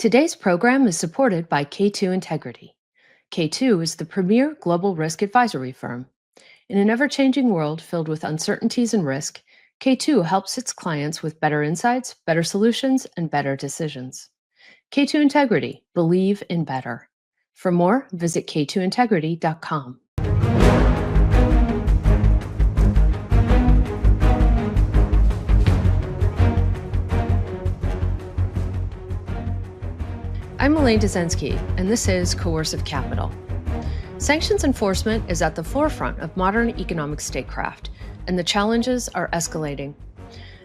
Today's program is supported by K2 Integrity. K2 is the premier global risk advisory firm. In an ever changing world filled with uncertainties and risk, K2 helps its clients with better insights, better solutions, and better decisions. K2 Integrity, believe in better. For more, visit k2integrity.com. I'm Elaine Dezenski, and this is Coercive Capital. Sanctions enforcement is at the forefront of modern economic statecraft, and the challenges are escalating.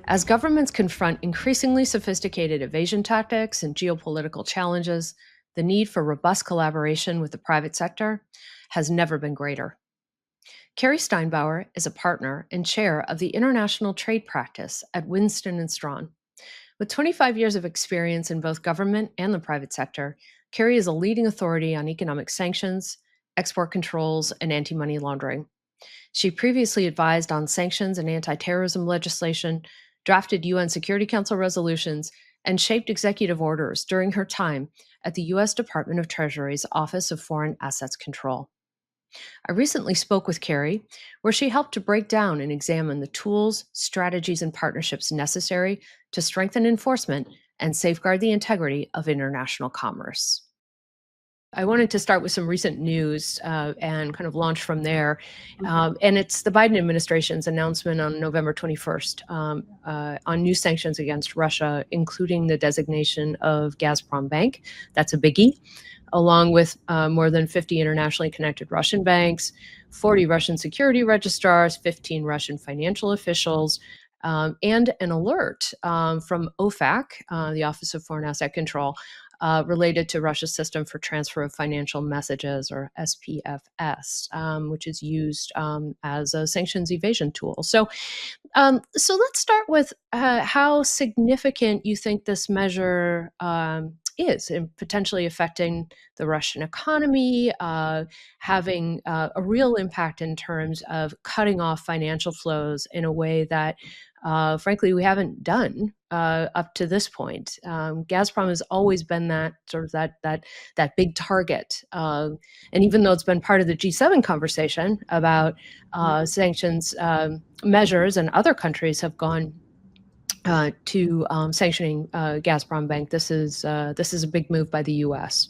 As governments confront increasingly sophisticated evasion tactics and geopolitical challenges, the need for robust collaboration with the private sector has never been greater. Cari Stinebower is a partner and chair of the International Trade Practice at Winston and Strawn. With 25 years of experience in both government and the private sector, Cari is a leading authority on economic sanctions, export controls, and anti-money laundering. She previously advised on sanctions and anti-terrorism legislation, drafted UN Security Council resolutions, and shaped executive orders during her time at the U.S. Department of Treasury's Office of Foreign Assets Control. I recently spoke with Cari, where she helped to break down and examine the tools, strategies, and partnerships necessary to strengthen enforcement and safeguard the integrity of international commerce. I wanted to start with some recent news and kind of launch from there. And it's the Biden administration's announcement on November 21st on new sanctions against Russia, including the designation of Gazprom Bank. That's a biggie, along with more than 50 internationally connected Russian banks, 40 Russian security registrars, 15 Russian financial officials, and an alert from OFAC, the Office of Foreign Asset Control, related to Russia's system for transfer of financial messages, or SPFS, which is used as a sanctions evasion tool. So let's start with how significant you think this measure is in potentially affecting the Russian economy, having a real impact in terms of cutting off financial flows in a way that, frankly, we haven't done up to this point. Gazprom has always been that sort of that big target, and even though it's been part of the G7 conversation about sanctions measures, and other countries have gone to sanctioning Gazprom Bank, this is a big move by the U.S.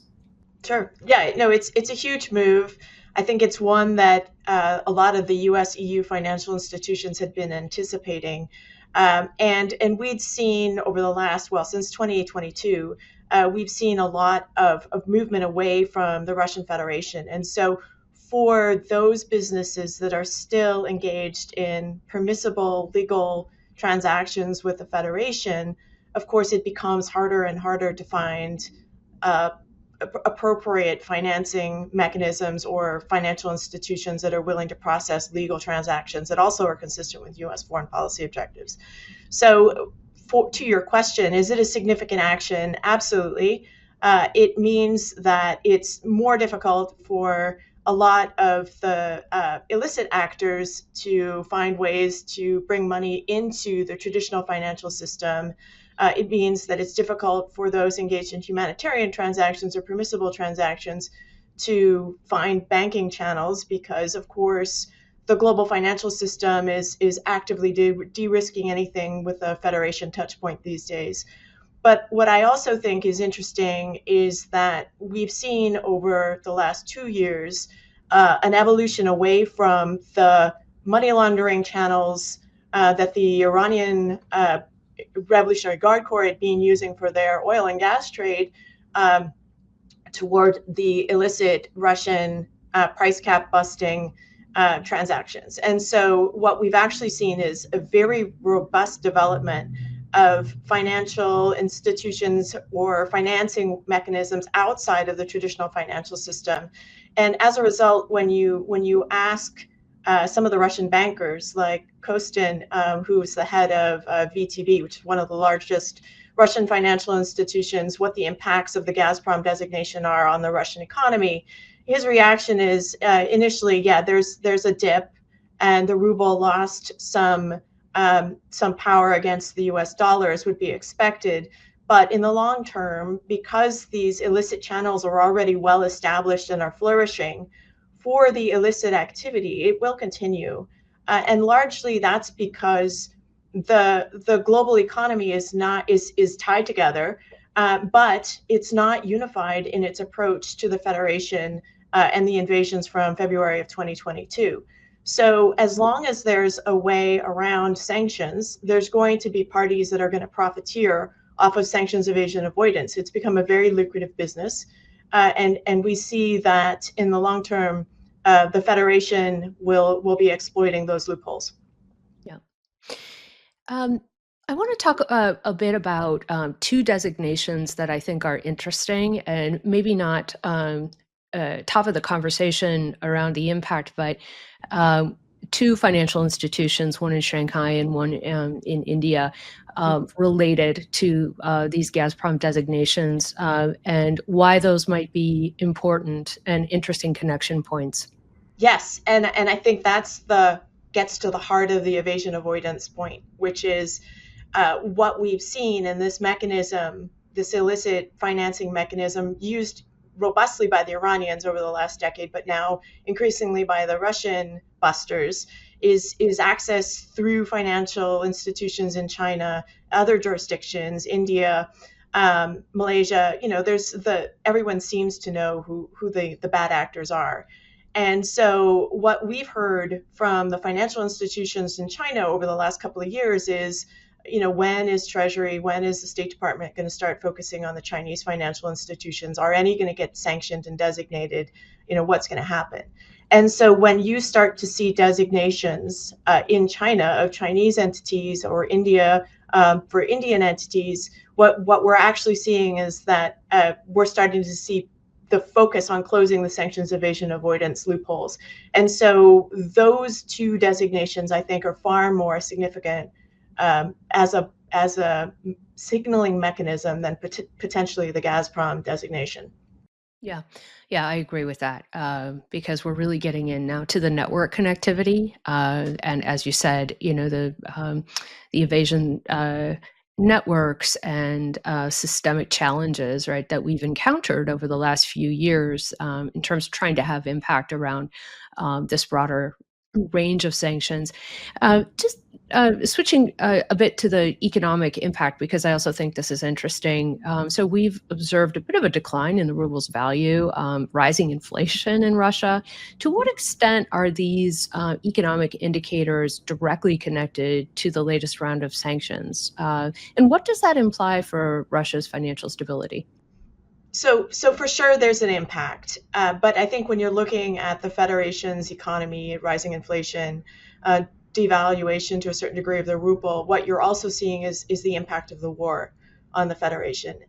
Sure. Yeah, no, it's a huge move. I think it's one that a lot of the U.S. EU financial institutions had been anticipating. And we'd seen over the last, since 2022, we've seen a lot of movement away from the Russian Federation. And so for those businesses that are still engaged in permissible legal transactions with the Federation, of course, it becomes harder and harder to find appropriate financing mechanisms or financial institutions that are willing to process legal transactions that also are consistent with U.S. foreign policy objectives. So to your question, is it a significant action? Absolutely. It means that it's more difficult for a lot of the illicit actors to find ways to bring money into the traditional financial system. It means that it's difficult for those engaged in humanitarian transactions or permissible transactions to find banking channels because, of course, the global financial system is actively de-risking anything with a Federation touchpoint these days. But what I also think is interesting is that we've seen over the last 2 years an evolution away from the money laundering channels that the Iranian Revolutionary Guard Corps had been using for their oil and gas trade toward the illicit Russian price cap busting transactions. And so what we've actually seen is a very robust development of financial institutions or financing mechanisms outside of the traditional financial system. And as a result, when you ask some of the Russian bankers like Kostin, who's the head of VTB, which is one of the largest Russian financial institutions, what the impacts of the Gazprom designation are on the Russian economy, his reaction is initially, there's a dip, and the ruble lost some power against the U.S. dollar, as would be expected. But in the long term, because these illicit channels are already well established and are flourishing for the illicit activity, it will continue. And largely that's because the global economy is tied together, but it's not unified in its approach to the Federation and the invasions from February of 2022. So as long as there's a way around sanctions, there's going to be parties that are going to profiteer off of sanctions evasion avoidance. It's become a very lucrative business. And we see that in the long term, the Federation will be exploiting those loopholes. Yeah. I want to talk a bit about two designations that I think are interesting and maybe not top of the conversation around the impact, but two financial institutions, one in Shanghai and one in India, related to these Gazprom designations and why those might be important and interesting connection points. Yes, and I think that's the gets to the heart of the evasion avoidance point, which is what we've seen in this mechanism, this illicit financing mechanism used robustly by the Iranians over the last decade, but now increasingly by the Russian busters, is access through financial institutions in China, other jurisdictions, India, Malaysia. You know, everyone seems to know who the bad actors are. And so what we've heard from the financial institutions in China over the last couple of years is, you know, when is Treasury, when is the State Department going to start focusing on the Chinese financial institutions? Are any going to get sanctioned and designated? You know, what's going to happen? And so when you start to see designations in China of Chinese entities or India for Indian entities, what we're actually seeing is that we're starting to see the focus on closing the sanctions evasion avoidance loopholes. And so those two designations, I think, are far more significant as a signaling mechanism than potentially the Gazprom designation. Yeah, yeah, I agree with that because we're really getting in now to the network connectivity, and as you said, you know the evasion networks and systemic challenges, right, that we've encountered over the last few years in terms of trying to have impact around this broader range of sanctions. Just switching a bit to the economic impact, because I also think this is interesting. So we've observed a bit of a decline in the ruble's value, rising inflation in Russia. To what extent are these economic indicators directly connected to the latest round of sanctions? And what does that imply for Russia's financial stability? So for sure there's an impact, but I think when you're looking at the Federation's economy, rising inflation, devaluation to a certain degree of the ruble, what you're also seeing is the impact of the war on the Federation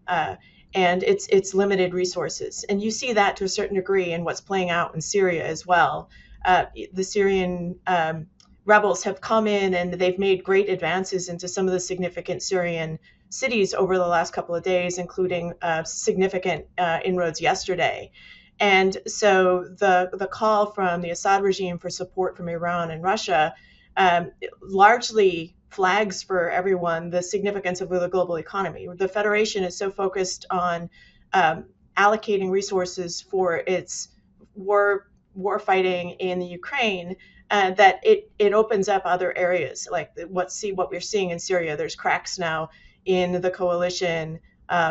and its limited resources. And you see that to a certain degree in what's playing out in Syria as well. The Syrian rebels have come in and they've made great advances into some of the significant Syrian cities over the last couple of days, including significant inroads yesterday. And so the call from the Assad regime for support from Iran and Russia largely flags for everyone the significance of the global economy. The Federation is so focused on allocating resources for its war fighting in the Ukraine that it opens up other areas like what we're seeing in Syria. There's cracks now in the coalition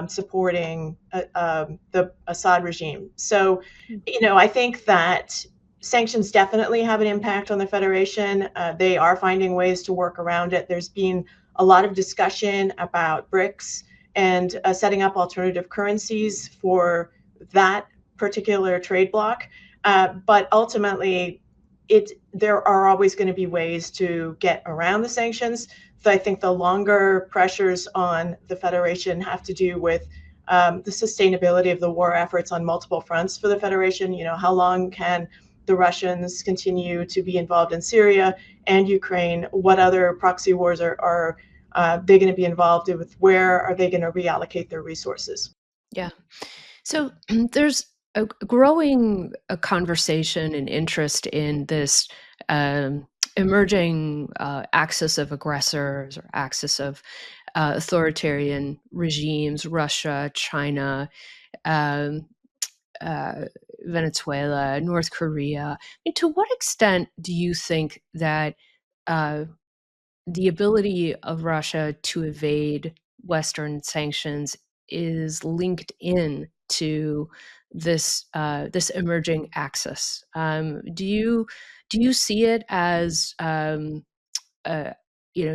supporting the Assad regime. So, you know, I think that sanctions definitely have an impact on the Federation. They are finding ways to work around it. There's been a lot of discussion about BRICS and setting up alternative currencies for that particular trade bloc. But ultimately, there are always going to be ways to get around the sanctions. So I think the longer pressures on the Federation have to do with the sustainability of the war efforts on multiple fronts for the Federation. You know, how long can the Russians continue to be involved in Syria and Ukraine? What other proxy wars are they going to be involved with? Where are they going to reallocate their resources? Yeah. So there's a growing conversation and interest in this emerging axis of aggressors or axis of authoritarian regimes, Russia, China, um, uh, Venezuela, North Korea. I mean, to what extent do you think that uh, the ability of Russia to evade Western sanctions is linked in to this emerging axis? Do you see it as uh,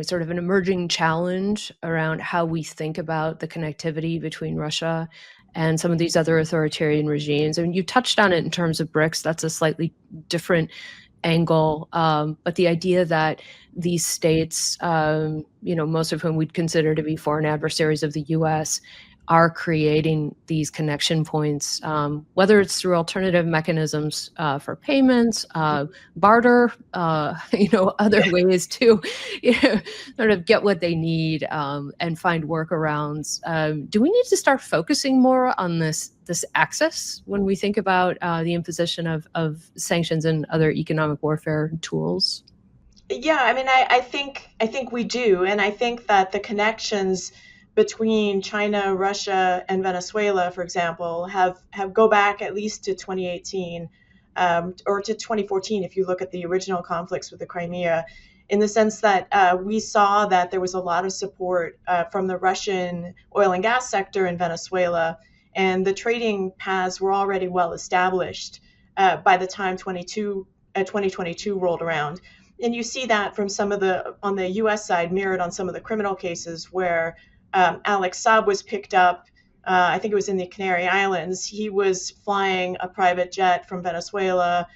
sort of an emerging challenge around how we think about the connectivity between Russia and some of these other authoritarian regimes? I mean, you touched on it in terms of BRICS. That's a slightly different angle, but the idea that these states, most of whom we'd consider to be foreign adversaries of the U.S., are creating these connection points, whether it's through alternative mechanisms for payments, barter, other ways to sort of get what they need and find workarounds. Do we need to start focusing more on this axis when we think about the imposition of sanctions and other economic warfare tools? Yeah, I mean, I think we do, and I think that the connections between China, Russia, and Venezuela, for example, have go back at least to 2018, or to 2014 if you look at the original conflicts with the Crimea, in the sense that we saw that there was a lot of support from the Russian oil and gas sector in Venezuela, and the trading paths were already well established by the time 2022 rolled around. And you see that from some of on the U.S. side, mirrored on some of the criminal cases where Alex Saab was picked up. I think it was in the Canary Islands. He was flying a private jet from Venezuela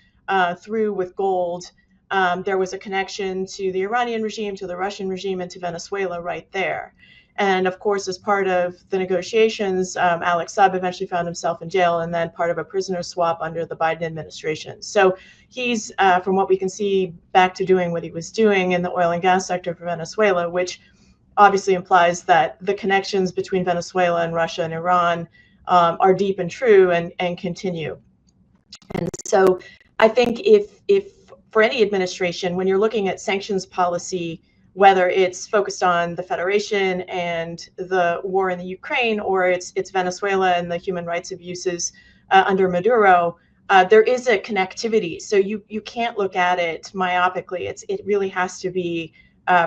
through with gold. There was a connection to the Iranian regime, to the Russian regime, and to Venezuela right there. And of course, as part of the negotiations, Alex Saab eventually found himself in jail and then part of a prisoner swap under the Biden administration. So he's, from what we can see, back to doing what he was doing in the oil and gas sector for Venezuela, which obviously implies that the connections between Venezuela and Russia and Iran are deep and true and continue. And so I think if for any administration, when you're looking at sanctions policy, whether it's focused on the Federation and the war in the Ukraine, or it's Venezuela and the human rights abuses under Maduro, there is a connectivity. So you can't look at it myopically. It really has to be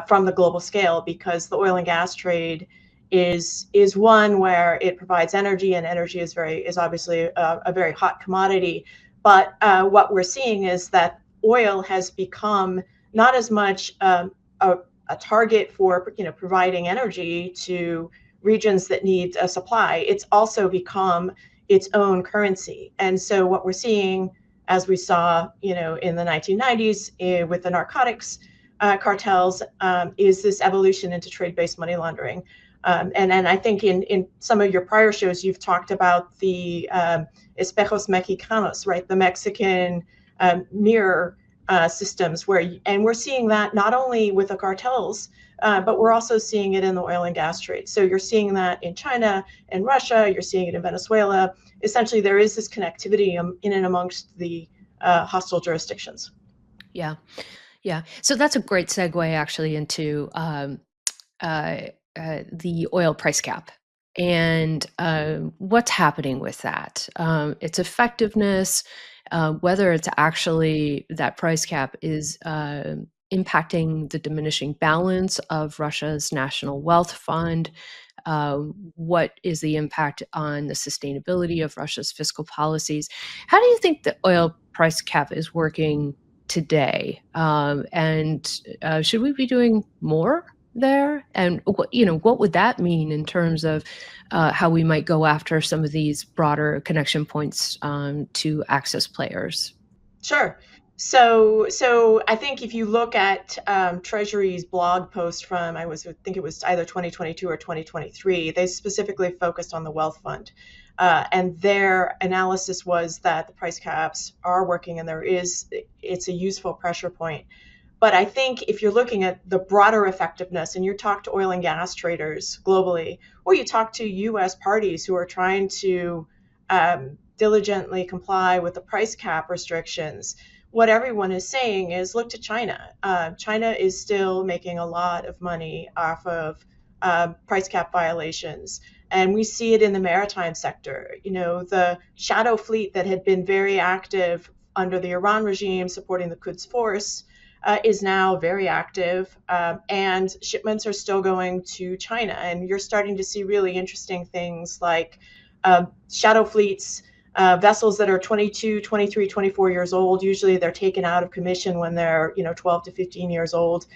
from the global scale, because the oil and gas trade is one where it provides energy, and energy is obviously a very hot commodity. But what we're seeing is that oil has become not as much a target for providing energy to regions that need a supply. It's also become its own currency. And so what we're seeing, as we saw in the 1990s with the narcotics cartels, is this evolution into trade-based money laundering. And I think in some of your prior shows, you've talked about the espejos mexicanos, right? The Mexican mirror systems and we're seeing that not only with the cartels, but we're also seeing it in the oil and gas trade. So you're seeing that in China and Russia, you're seeing it in Venezuela. Essentially, there is this connectivity in and amongst the hostile jurisdictions. Yeah. Yeah. So that's a great segue actually into the oil price cap and what's happening with that, its effectiveness, whether it's actually that price cap is impacting the diminishing balance of Russia's national wealth fund. What is the impact on the sustainability of Russia's fiscal policies? How do you think the oil price cap is working today? And should we be doing more there? And what would that mean in terms of how we might go after some of these broader connection points to access players? Sure. So I think if you look at Treasury's blog post from, I think it was either 2022 or 2023, they specifically focused on the wealth fund. And their analysis was that the price caps are working and it's a useful pressure point. But I think if you're looking at the broader effectiveness, and you talk to oil and gas traders globally, or you talk to U.S. parties who are trying to diligently comply with the price cap restrictions, what everyone is saying is look to China. China is still making a lot of money off of price cap violations. And we see it in the maritime sector. The shadow fleet that had been very active under the Iran regime supporting the Quds Force is now very active, and shipments are still going to China. And you're starting to see really interesting things like shadow fleets, vessels that are 22, 23, 24 years old. Usually they're taken out of commission when they're 12 to 15 years old.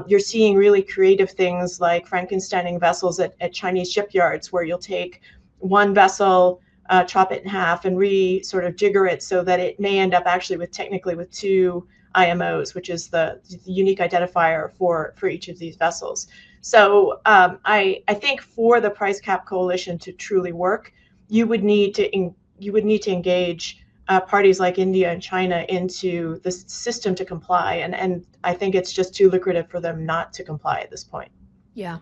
You're seeing really creative things like Frankensteining vessels at Chinese shipyards, where you'll take one vessel, chop it in half, and sort of jigger it so that it may end up actually technically with two IMOs, which is the unique identifier for each of these vessels. So I think for the price cap coalition to truly work, you would need to engage parties like India and China into the system to comply. And I think it's just too lucrative for them not to comply at this point. Yeah.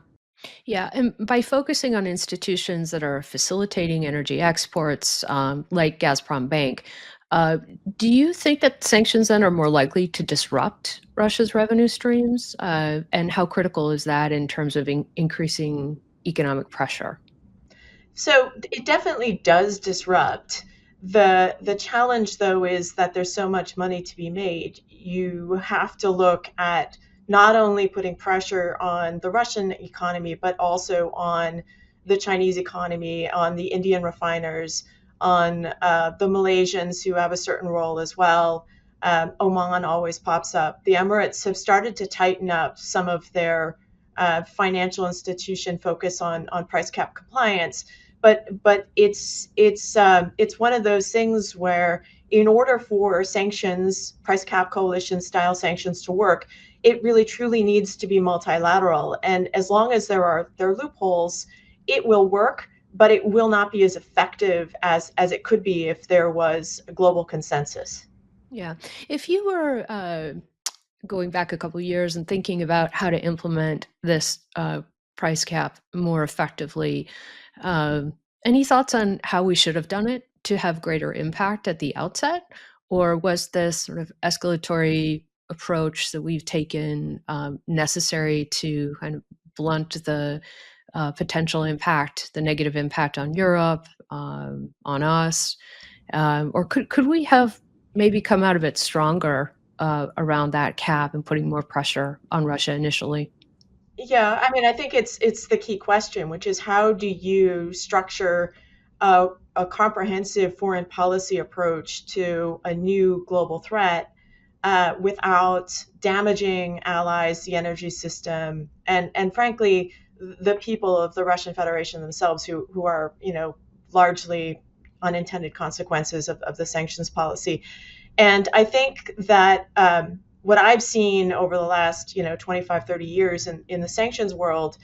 Yeah, and by focusing on institutions that are facilitating energy exports, like Gazprom Bank, uh, do you think that sanctions then are more likely to disrupt Russia's revenue streams? And how critical is that in terms of increasing economic pressure? So it definitely does disrupt. The challenge, though, is that there's so much money to be made. You have to look at not only putting pressure on the Russian economy, but also on the Chinese economy, on the Indian refiners, on the Malaysians, who have a certain role as well. Oman always pops up. The Emirates have started to tighten up some of their financial institution focus on price cap compliance. But it's one of those things where, in order for sanctions, price cap coalition style sanctions to work, it really truly needs to be multilateral. And as long as there are loopholes, it will work, but it will not be as effective as it could be if there was a global consensus. Yeah. If you were going back a couple years and thinking about how to implement this price cap more effectively, um, any thoughts on how we should have done it to have greater impact at the outset? Or was this sort of escalatory approach that we've taken necessary to kind of blunt the potential impact, the negative impact on Europe, on us? Or could we have maybe come out of it stronger around that cap and putting more pressure on Russia initially? Yeah, I mean, I think it's the key question, which is how do you structure a comprehensive foreign policy approach to a new global threat without damaging allies, the energy system, and frankly, the people of the Russian Federation themselves, who are largely unintended consequences of the sanctions policy. And I think that what I've seen over the last 25, 30 years in the sanctions world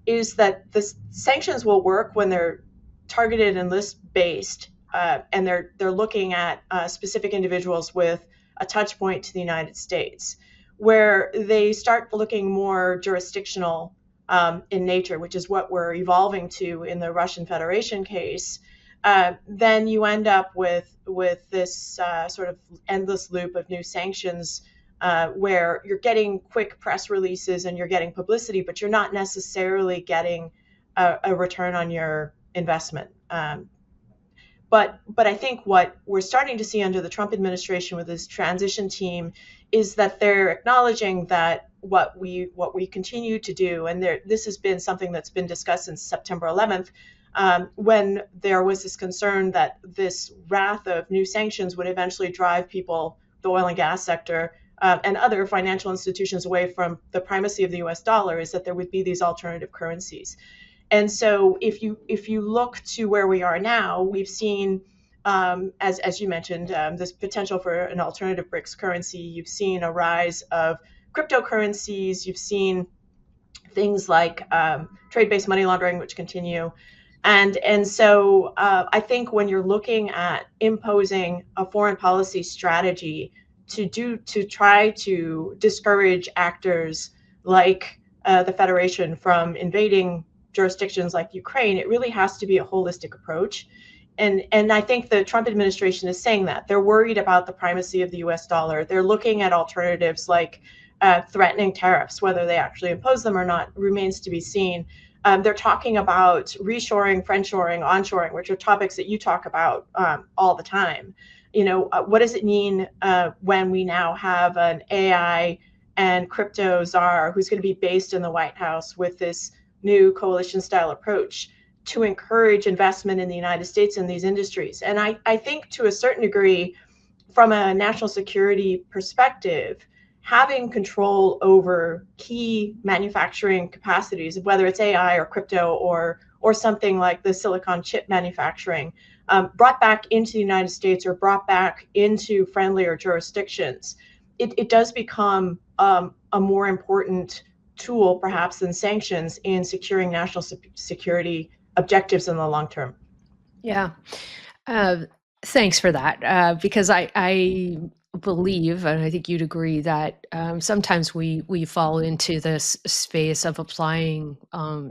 is that the sanctions will work when they're targeted and list based, and they're looking at specific individuals with a touch point to the United States. Where they start looking more jurisdictional in nature, which is what we're evolving to in the Russian Federation case, then you end up with this sort of endless loop of new sanctions, where you're getting quick press releases and you're getting publicity, but you're not necessarily getting a return on your investment. But I think what we're starting to see under the Trump administration with this transition team is that they're acknowledging that what we continue to do, and this has been something that's been discussed since September 11th, when there was this concern that this wrath of new sanctions would eventually drive people, the oil and gas sector, and other financial institutions away from the primacy of the U.S. dollar, is that there would be these alternative currencies. And so if you look to where we are now, we've seen, as you mentioned, this potential for an alternative BRICS currency. You've seen a rise of cryptocurrencies. You've seen things like trade-based money laundering, which continue. And so I think when you're looking at imposing a foreign policy strategy to try to discourage actors like the Federation from invading jurisdictions like Ukraine, it really has to be a holistic approach. And I think the Trump administration is saying that. They're worried about the primacy of the US dollar. They're looking at alternatives like threatening tariffs. Whether they actually impose them or not remains to be seen. They're talking about reshoring, friendshoring, onshoring, which are topics that you talk about all the time. What does it mean when we now have an AI and crypto czar who's going to be based in the White House with this new coalition style approach to encourage investment in the United States in these industries? And I think to a certain degree, from a national security perspective, having control over key manufacturing capacities, whether it's AI or crypto or something like the silicon chip manufacturing, brought back into the United States or brought back into friendlier jurisdictions, it does become a more important tool, perhaps, than sanctions in securing national security objectives in the long term. Yeah. Thanks for that, because I believe, and I think you'd agree, that sometimes we fall into this space of applying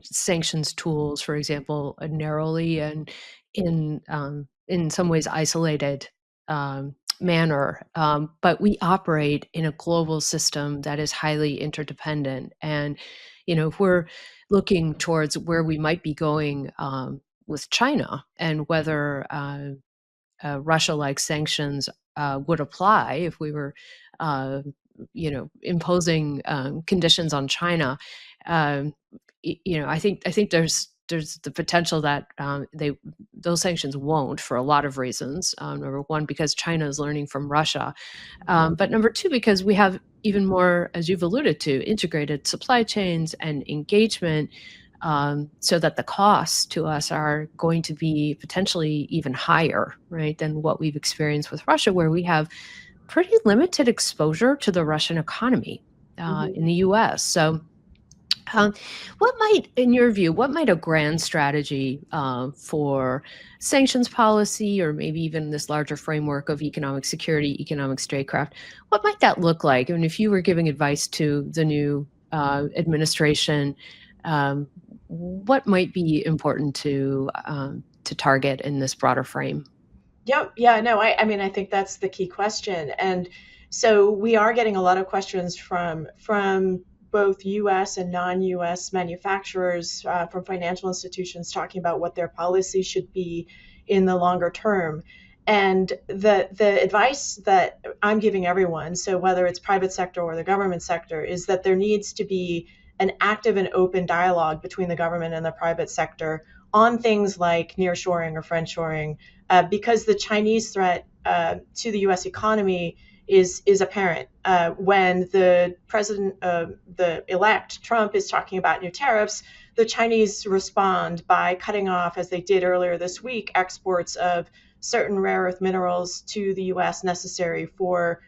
sanctions tools, for example, narrowly and in some ways isolated manner. But we operate in a global system that is highly interdependent, and if we're looking towards where we might be going with China and whether Russia-like sanctions would apply if we were, imposing conditions on China. I think there's the potential that those sanctions won't, for a lot of reasons. Number one, because China is learning from Russia, but number two, because we have even more, as you've alluded to, integrated supply chains and engagement, so that the costs to us are going to be potentially even higher, right, than what we've experienced with Russia, where we have pretty limited exposure to the Russian economy in the U.S. So in your view, what might a grand strategy for sanctions policy, or maybe even this larger framework of economic security, economic statecraft, what might that look like? I mean, if you were giving advice to the new administration, what might be important to target in this broader frame? Yep. Yeah, no, I mean, I think that's the key question. And so we are getting a lot of questions from both US and non-US manufacturers, from financial institutions, talking about what their policy should be in the longer term. And the advice that I'm giving everyone, so whether it's private sector or the government sector, is that there needs to be an active and open dialogue between the government and the private sector on things like nearshoring or friendshoring, because the Chinese threat to the U.S. economy is apparent. When the president, the elect Trump, is talking about new tariffs, the Chinese respond by cutting off, as they did earlier this week, exports of certain rare earth minerals to the U.S. necessary for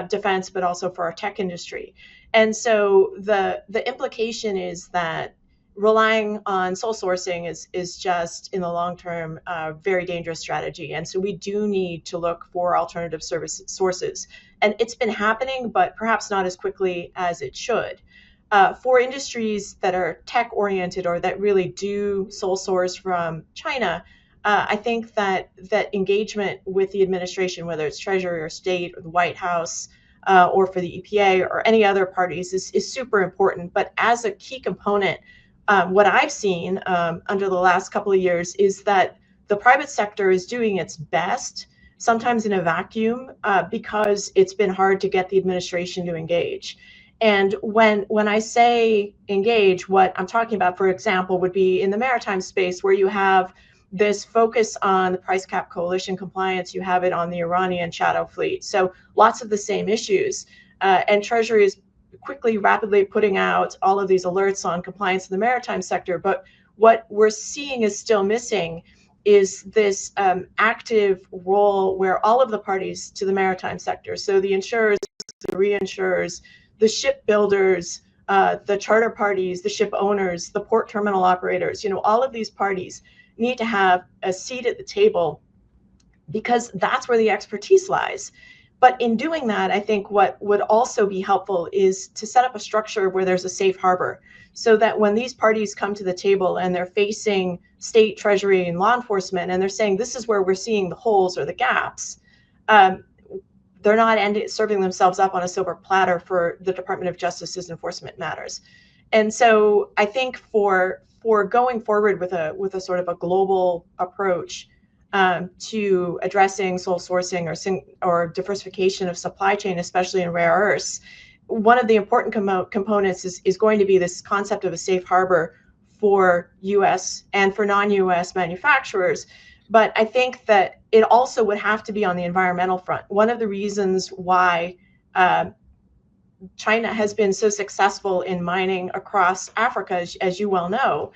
defense, but also for our tech industry. And so the implication is that relying on sole sourcing is just, in the long term, a very dangerous strategy. And so we do need to look for alternative service sources. And it's been happening, but perhaps not as quickly as it should. For industries that are tech oriented or that really do sole source from China, I think that engagement with the administration, whether it's Treasury or State or the White House, or for the EPA or any other parties, is super important. But as a key component, what I've seen under the last couple of years is that the private sector is doing its best, sometimes in a vacuum, because it's been hard to get the administration to engage. And when I say engage, what I'm talking about, for example, would be in the maritime space, where you have this focus on the price cap coalition compliance. You have it on the Iranian shadow fleet. So lots of the same issues. And Treasury is rapidly putting out all of these alerts on compliance in the maritime sector. But what we're seeing is still missing is this active role where all of the parties to the maritime sector, so the insurers, the reinsurers, the shipbuilders, the charter parties, the ship owners, the port terminal operators, all of these parties need to have a seat at the table, because that's where the expertise lies. But in doing that, I think what would also be helpful is to set up a structure where there's a safe harbor, so that when these parties come to the table and they're facing state, treasury, and law enforcement, and they're saying, this is where we're seeing the holes or the gaps, they're not serving themselves up on a silver platter for the Department of Justice's enforcement matters. And so I think for for going forward with a sort of a global approach to addressing sole sourcing or diversification of supply chain, especially in rare earths, one of the important components is going to be this concept of a safe harbor for U.S. and for non-U.S. manufacturers. But I think that it also would have to be on the environmental front. One of the reasons why China has been so successful in mining across Africa, as you well know,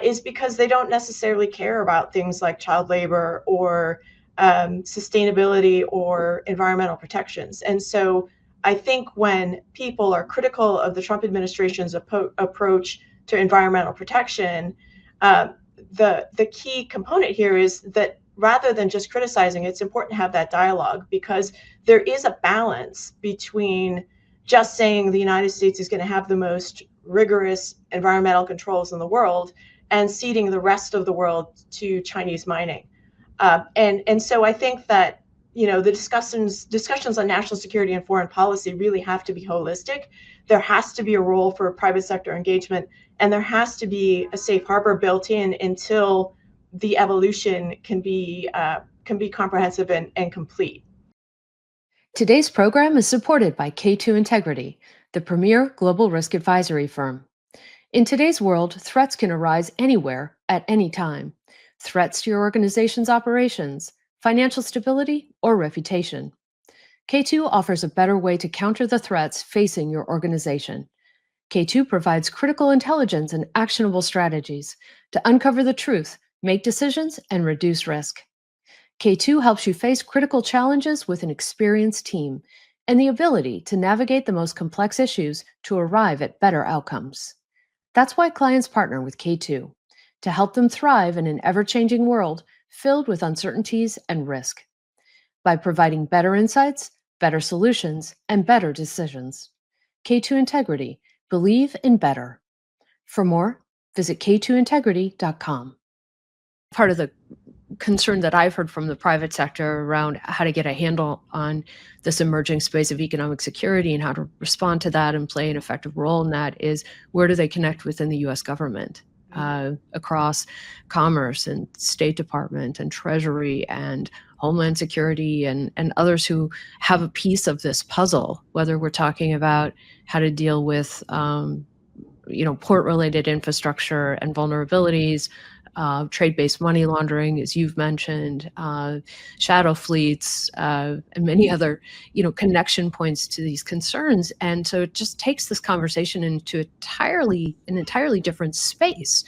is because they don't necessarily care about things like child labor or sustainability or environmental protections. And so I think when people are critical of the Trump administration's approach to environmental protection, the key component here is that rather than just criticizing, it's important to have that dialogue, because there is a balance between just saying the United States is going to have the most rigorous environmental controls in the world and ceding the rest of the world to Chinese mining. And so I think that, you know, the discussions on national security and foreign policy really have to be holistic. There has to be a role for private sector engagement, and there has to be a safe harbor built in until the evolution can be comprehensive and complete. Today's program is supported by K2 Integrity, the premier global risk advisory firm. In today's world, threats can arise anywhere at any time. Threats to your organization's operations, financial stability, or reputation. K2 offers a better way to counter the threats facing your organization. K2 provides critical intelligence and actionable strategies to uncover the truth, make decisions, and reduce risk. K2 helps you face critical challenges with an experienced team and the ability to navigate the most complex issues to arrive at better outcomes. That's why clients partner with K2, to help them thrive in an ever-changing world filled with uncertainties and risk. By providing better insights, better solutions, and better decisions. K2 Integrity. Believe in better. For more, visit k2integrity.com. Part of the concern that I've heard from the private sector around how to get a handle on this emerging space of economic security and how to respond to that and play an effective role in that is, where do they connect within the U.S. government, across Commerce and State Department and Treasury and Homeland Security and others who have a piece of this puzzle, whether we're talking about how to deal with port-related infrastructure and vulnerabilities, trade-based money laundering, as you've mentioned, shadow fleets, and many other, connection points to these concerns. And so it just takes this conversation into an entirely different space,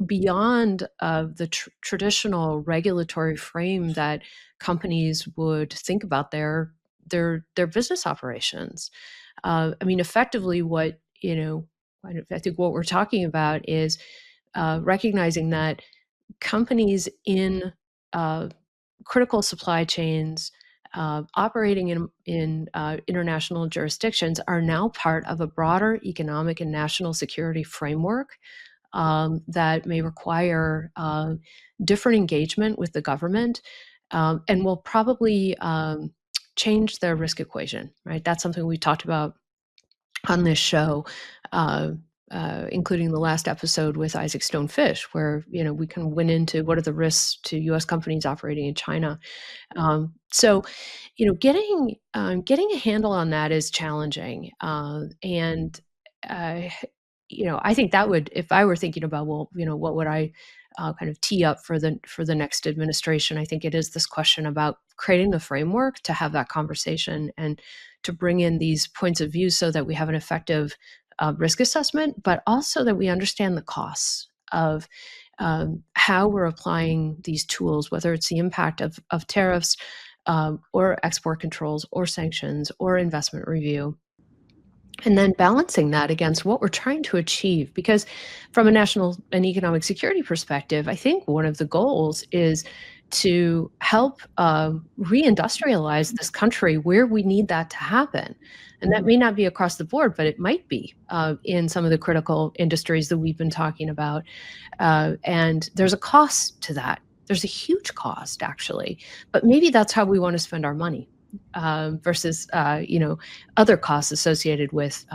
beyond the traditional regulatory frame that companies would think about their business operations. Effectively, I think what we're talking about is recognizing that companies in critical supply chains operating in international jurisdictions are now part of a broader economic and national security framework that may require different engagement with the government and will probably change their risk equation, right? That's something we talked about on this show, including the last episode with Isaac Stonefish, where we can went into what are the risks to U.S. companies operating in China. So, getting a handle on that is challenging, and I think that would, if I were thinking about, what would I kind of tee up for the next administration? I think it is this question about creating the framework to have that conversation and to bring in these points of view so that we have an effective risk assessment, but also that we understand the costs of how we're applying these tools, whether it's the impact of tariffs or export controls or sanctions or investment review. And then balancing that against what we're trying to achieve. Because from a national and economic security perspective, I think one of the goals is to help reindustrialize this country where we need that to happen. And that may not be across the board, but it might be in some of the critical industries that we've been talking about. And there's a cost to that. There's a huge cost, actually. But maybe that's how we want to spend our money versus, other costs associated with,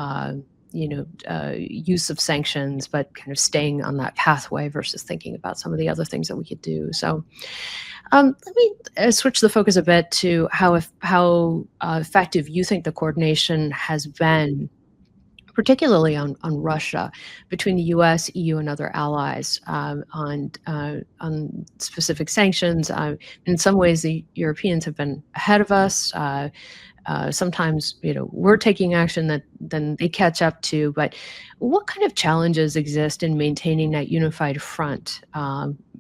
use of sanctions, but kind of staying on that pathway versus thinking about some of the other things that we could do. So let me switch the focus a bit to how effective you think the coordination has been, particularly on Russia, between the U.S., EU, and other allies on specific sanctions. In some ways, the Europeans have been ahead of us. Sometimes, we're taking action that then they catch up to. But what kind of challenges exist in maintaining that unified front,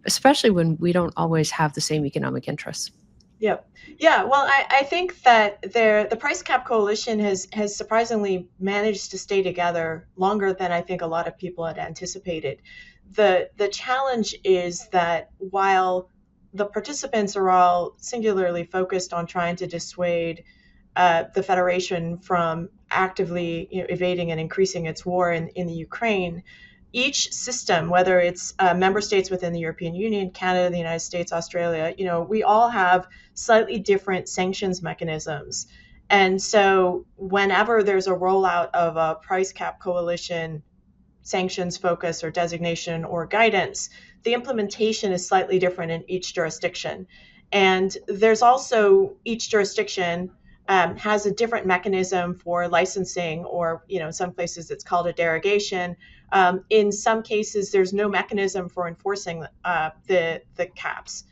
especially when we don't always have the same economic interests? Yep. Yeah. Well, I think that the price cap coalition has surprisingly managed to stay together longer than I think a lot of people had anticipated. The challenge is that while the participants are all singularly focused on trying to dissuade the Federation from actively evading and increasing its war in the Ukraine, each system, whether it's member states within the European Union, Canada, the United States, Australia, we all have slightly different sanctions mechanisms. And so whenever there's a rollout of a price cap coalition sanctions focus or designation or guidance, the implementation is slightly different in each jurisdiction. And there's also each jurisdiction has a different mechanism for licensing, or in some places it's called a derogation. In some cases, there's no mechanism for enforcing the caps.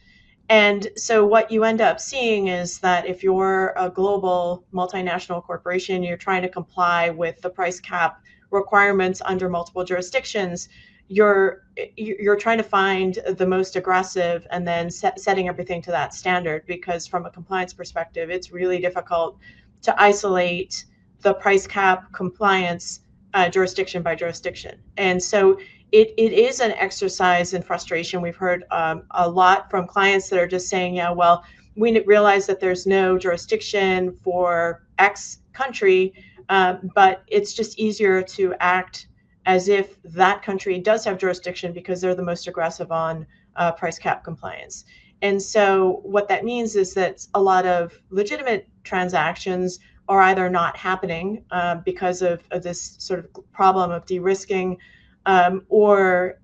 And so what you end up seeing is that if you're a global multinational corporation, you're trying to comply with the price cap requirements under multiple jurisdictions, you're trying to find the most aggressive and then setting everything to that standard, because from a compliance perspective, it's really difficult to isolate the price cap compliance jurisdiction by jurisdiction. And so it is an exercise in frustration. We've heard a lot from clients that are just saying, yeah, well, we realize that there's no jurisdiction for X country, but it's just easier to act as if that country does have jurisdiction because they're the most aggressive on price cap compliance. And so what that means is that a lot of legitimate transactions are either not happening because of this sort of problem of de-risking, or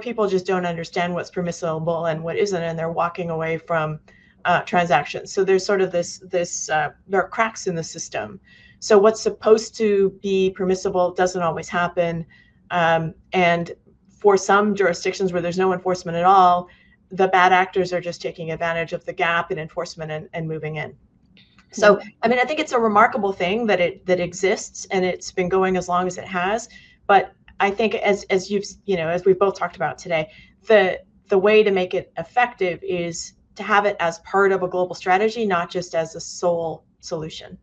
people just don't understand what's permissible and what isn't, and they're walking away from transactions. So there's sort of there are cracks in the system. So what's supposed to be permissible doesn't always happen. And for some jurisdictions where there's no enforcement at all, the bad actors are just taking advantage of the gap in enforcement and moving in. So, I mean, I think it's a remarkable thing that it exists, and it's been going as long as it has. But I think as we've both talked about today, the way to make it effective is to have it as part of a global strategy, not just as a sole solution.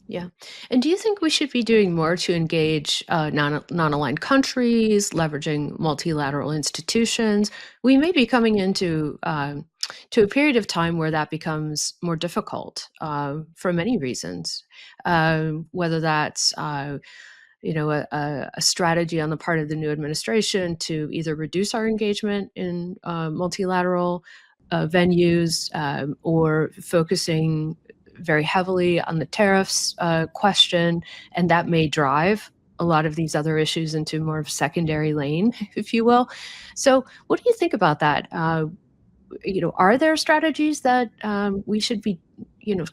Yeah. And do you think we should be doing more to engage non-aligned countries, leveraging multilateral institutions? We may be coming into to a period of time where that becomes more difficult for many reasons, whether that's a strategy on the part of the new administration to either reduce our engagement in multilateral venues, or focusing very heavily on the tariffs question, and that may drive a lot of these other issues into more of secondary lane, if you will. So what do you think about that? Are there strategies that we should be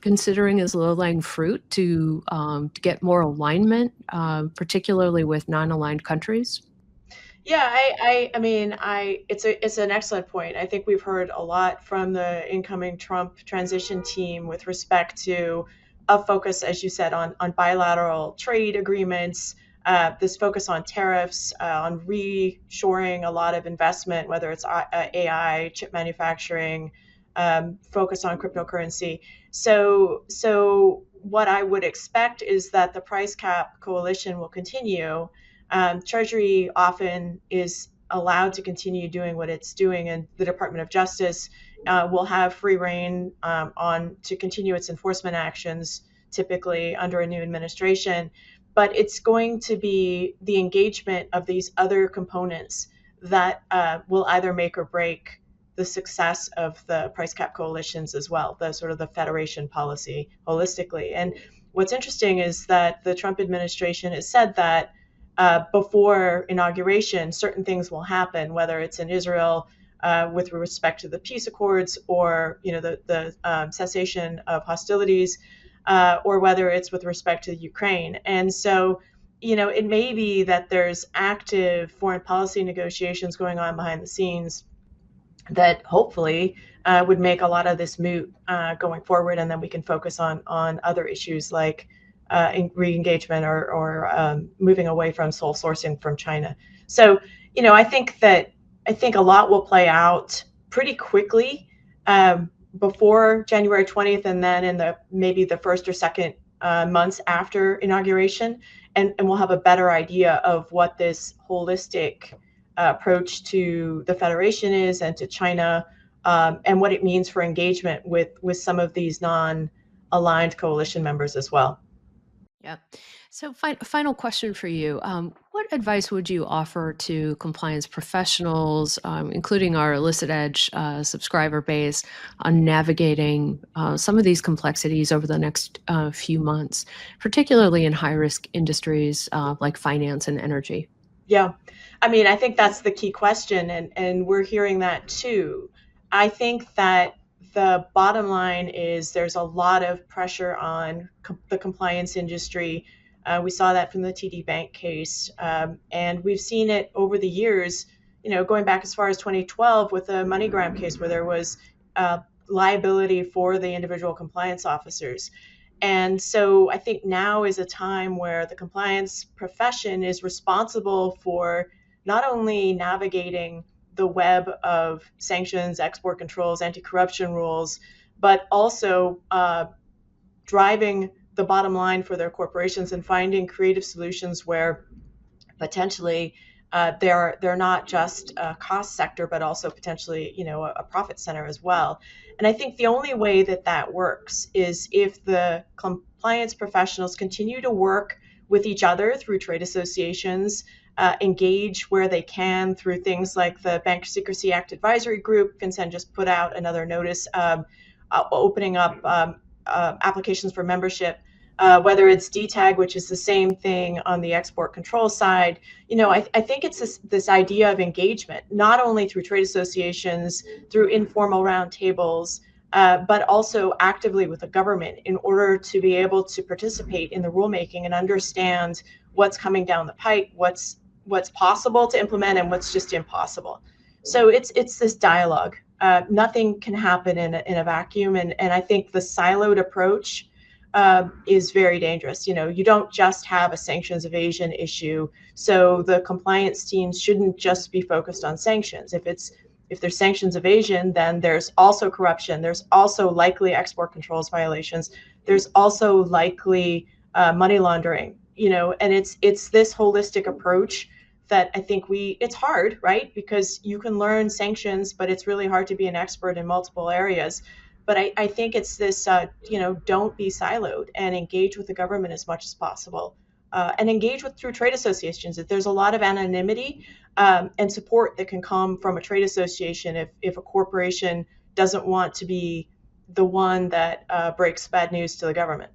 considering as low-lying fruit to get more alignment, particularly with non-aligned countries? Yeah, I mean, it's an excellent point. I think we've heard a lot from the incoming Trump transition team with respect to a focus, as you said, on bilateral trade agreements, this focus on tariffs, on reshoring a lot of investment, whether it's AI, chip manufacturing, focus on cryptocurrency. So what I would expect is that the price cap coalition will continue. Treasury often is allowed to continue doing what it's doing, and the Department of Justice will have free rein to continue its enforcement actions, typically under a new administration. But it's going to be the engagement of these other components that will either make or break the success of the price cap coalitions as well, the sort of the federation policy holistically. And what's interesting is that the Trump administration has said that before inauguration, certain things will happen, whether it's in Israel with respect to the peace accords or the cessation of hostilities, or whether it's with respect to Ukraine. And so, it may be that there's active foreign policy negotiations going on behind the scenes that hopefully would make a lot of this moot going forward, and then we can focus on other issues like re-engagement or moving away from sole sourcing from China. So, I think a lot will play out pretty quickly before January 20th, and then in maybe the first or second months after inauguration, and we'll have a better idea of what this holistic approach to the Federation is and to China, and what it means for engagement with some of these non-aligned coalition members as well. Yeah. So, final question for you. What advice would you offer to compliance professionals, including our Illicit Edge subscriber base, on navigating some of these complexities over the next few months, particularly in high-risk industries like finance and energy? Yeah, I think that's the key question, and we're hearing that too. I think that the bottom line is there's a lot of pressure on the compliance industry. We saw that from the TD Bank case, and we've seen it over the years, going back as far as 2012 with the MoneyGram case where there was liability for the individual compliance officers. And so I think now is a time where the compliance profession is responsible for not only navigating the web of sanctions, export controls, anti-corruption rules, but also driving the bottom line for their corporations and finding creative solutions where potentially they're not just a cost sector, but also potentially a profit center as well. And I think the only way that works is if the compliance professionals continue to work with each other through trade associations, engage where they can through things like the Bank Secrecy Act Advisory Group. FinCEN just put out another notice opening up applications for membership, whether it's DTAG, which is the same thing on the export control side. I think it's this idea of engagement, not only through trade associations, through informal roundtables, but also actively with the government in order to be able to participate in the rulemaking and understand what's coming down the pipe, what's possible to implement and what's just impossible. So it's this dialogue. Nothing can happen in a vacuum, and I think the siloed approach is very dangerous. You don't just have a sanctions evasion issue, so the compliance teams shouldn't just be focused on sanctions. If there's sanctions evasion, then there's also corruption. There's also likely export controls violations. There's also likely money laundering. And it's this holistic approach that I think it's hard, right? Because you can learn sanctions, but it's really hard to be an expert in multiple areas. But I think it's this, don't be siloed and engage with the government as much as possible, and engage through trade associations. If there's a lot of anonymity and support that can come from a trade association, if a corporation doesn't want to be the one that breaks bad news to the government.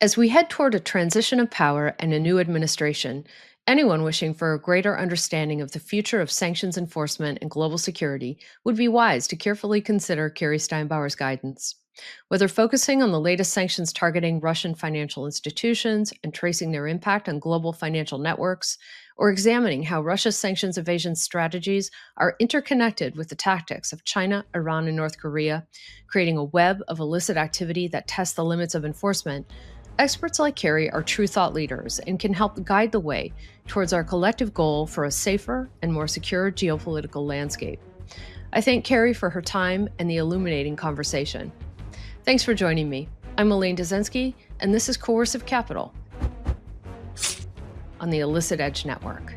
As we head toward a transition of power and a new administration, anyone wishing for a greater understanding of the future of sanctions enforcement and global security would be wise to carefully consider Cari Stinebower's guidance. Whether focusing on the latest sanctions targeting Russian financial institutions and tracing their impact on global financial networks, or examining how Russia's sanctions evasion strategies are interconnected with the tactics of China, Iran, and North Korea, creating a web of illicit activity that tests the limits of enforcement, experts like Cari are true thought leaders and can help guide the way towards our collective goal for a safer and more secure geopolitical landscape. I thank Cari for her time and the illuminating conversation. Thanks for joining me. I'm Elaine Dezenski, and this is Coercive Capital on the Illicit Edge Network.